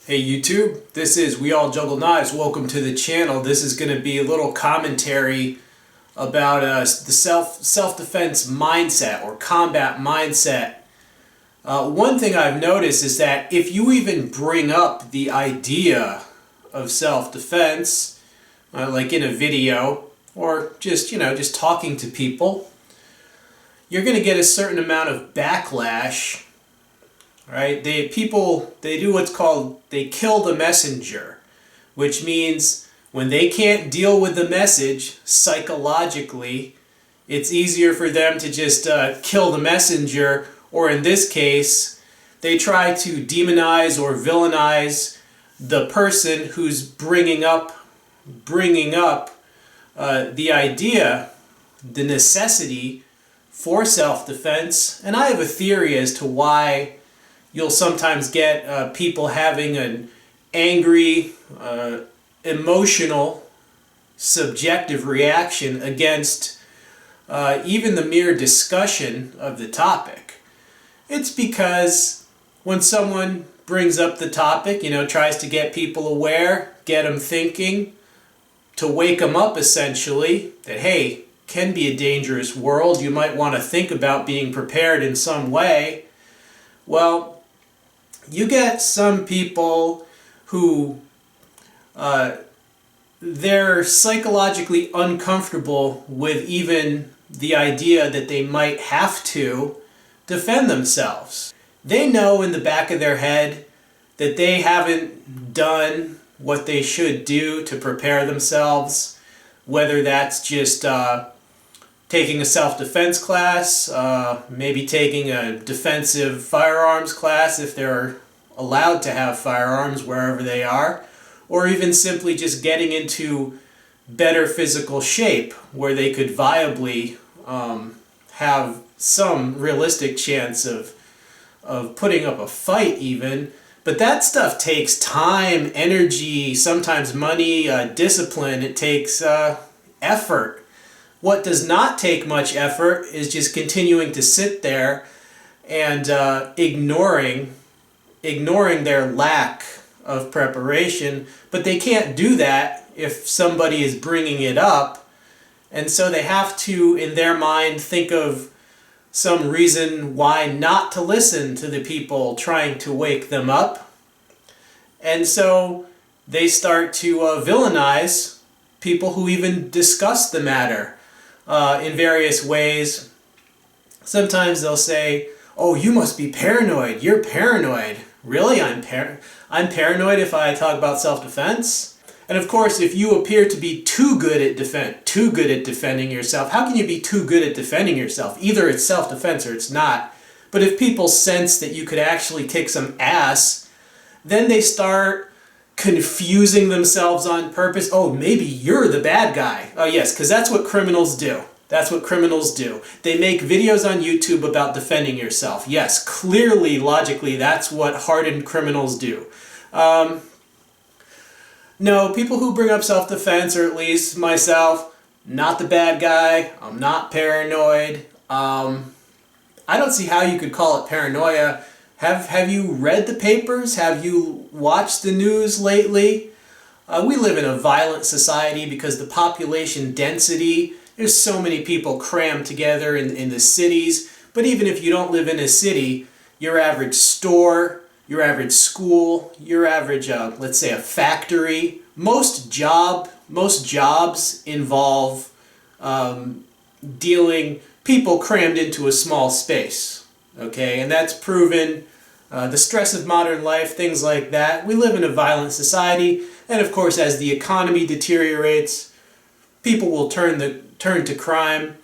Hey YouTube, this is We All Juggle Knives. Welcome to the channel. This is going to be a little commentary about the self-defense mindset or combat mindset. One thing I've noticed is that if you even bring up the idea of self-defense, like in a video or just talking to people, you're going to get a certain amount of backlash. Right? They do what's called, they kill the messenger, which means when they can't deal with the message psychologically, it's easier for them to just kill the messenger, or in this case, they try to demonize or villainize the person who's bringing up the idea, the necessity for self-defense. And I have a theory as to why you'll sometimes get people having an angry, emotional, subjective reaction against even the mere discussion of the topic. It's because when someone brings up the topic, tries to get people aware, get them thinking, to wake them up essentially, that hey, can be a dangerous world, you might want to think about being prepared in some way. Well, you get some people who they're psychologically uncomfortable with even the idea that they might have to defend themselves. They know in the back of their head that they haven't done what they should do to prepare themselves, whether that's just taking a self-defense class, maybe taking a defensive firearms class if they're allowed to have firearms wherever they are, or even simply just getting into better physical shape where they could viably have some realistic chance of putting up a fight even. But that stuff takes time, energy, sometimes money, discipline. It takes effort. What does not take much effort is just continuing to sit there and ignoring their lack of preparation. But they can't do that if somebody is bringing it up. And so they have to, in their mind, think of some reason why not to listen to the people trying to wake them up. And so they start to villainize people who even discuss the matter. In various ways. Sometimes they'll say, oh, you must be paranoid. You're paranoid. Really? I'm paranoid if I talk about self-defense? And of course, if you appear to be too good at defending yourself, how can you be too good at defending yourself? Either it's self-defense or it's not. But if people sense that you could actually kick some ass, then they start confusing themselves on purpose. Oh, maybe you're the bad guy. Oh yes, because that's what criminals do. That's what criminals do. They make videos on YouTube about defending yourself. Yes, clearly, logically, that's what hardened criminals do. No, people who bring up self-defense, or at least myself, not the bad guy. I'm not paranoid. I don't see how you could call it paranoia. Have you read the papers? Have you watched the news lately? We live in a violent society because the population density, there's so many people crammed together in the cities. But even if you don't live in a city, your average store, your average school, your average, let's say a factory, most jobs involve people crammed into a small space. Okay, and that's proven. The stress of modern life, things like that. We live in a violent society, and of course, as the economy deteriorates, people will turn to crime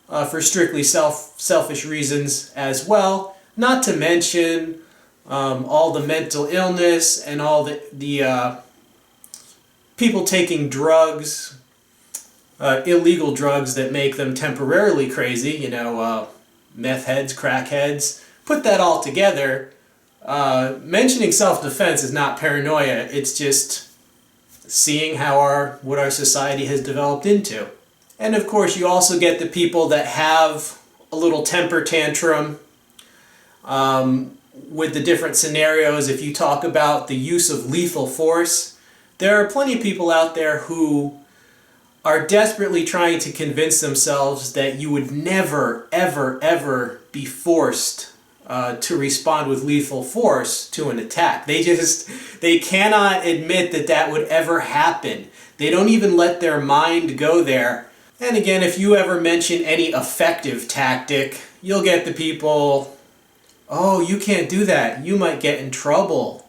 for strictly selfish reasons as well. Not to mention all the mental illness and all the people taking drugs, illegal drugs that make them temporarily crazy. Meth heads, crack heads. Put that all together. Mentioning self-defense is not paranoia, it's just seeing what our society has developed into. And of course you also get the people that have a little temper tantrum, with the different scenarios, if you talk about the use of lethal force, there are plenty of people out there who are desperately trying to convince themselves that you would never, ever, ever be forced to respond with lethal force to an attack. They cannot admit that that would ever happen. They don't even let their mind go there. And again, if you ever mention any effective tactic, you'll get the people, oh, you can't do that. You might get in trouble.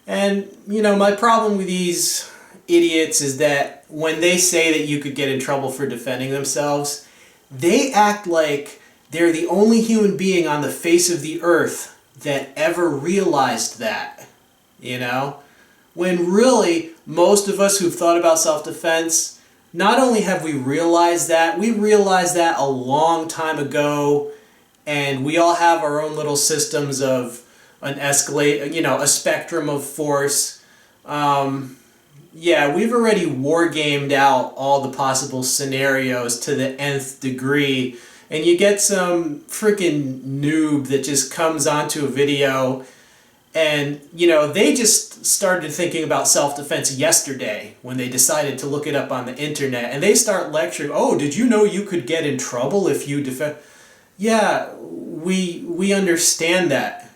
And, you know, my problem with these idiots is that when they say that you could get in trouble for defending themselves, they act like they're the only human being on the face of the earth that ever realized that, you know? When really, most of us who've thought about self-defense, not only have we realized that a long time ago, and we all have our own little systems of an escalate, you know, a spectrum of force. Yeah, we've already war-gamed out all the possible scenarios to the nth degree, and you get some freaking noob that just comes onto a video and, you know, they just started thinking about self-defense yesterday when they decided to look it up on the internet, and they start lecturing, oh, did you know you could get in trouble if you defend? Yeah, we understand that,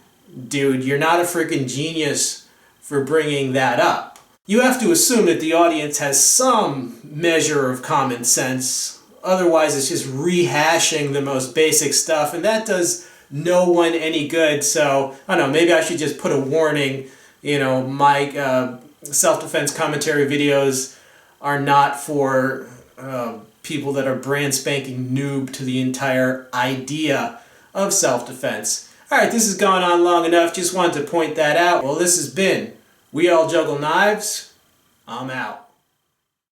dude. You're not a freaking genius for bringing that up. You have to assume that the audience has some measure of common sense. Otherwise, it's just rehashing the most basic stuff, and that does no one any good. So, I don't know, maybe I should just put a warning, you know, my self-defense commentary videos are not for people that are brand spanking noob to the entire idea of self-defense. Alright, this has gone on long enough, just wanted to point that out. Well, this has been We All Juggle Knives. I'm out.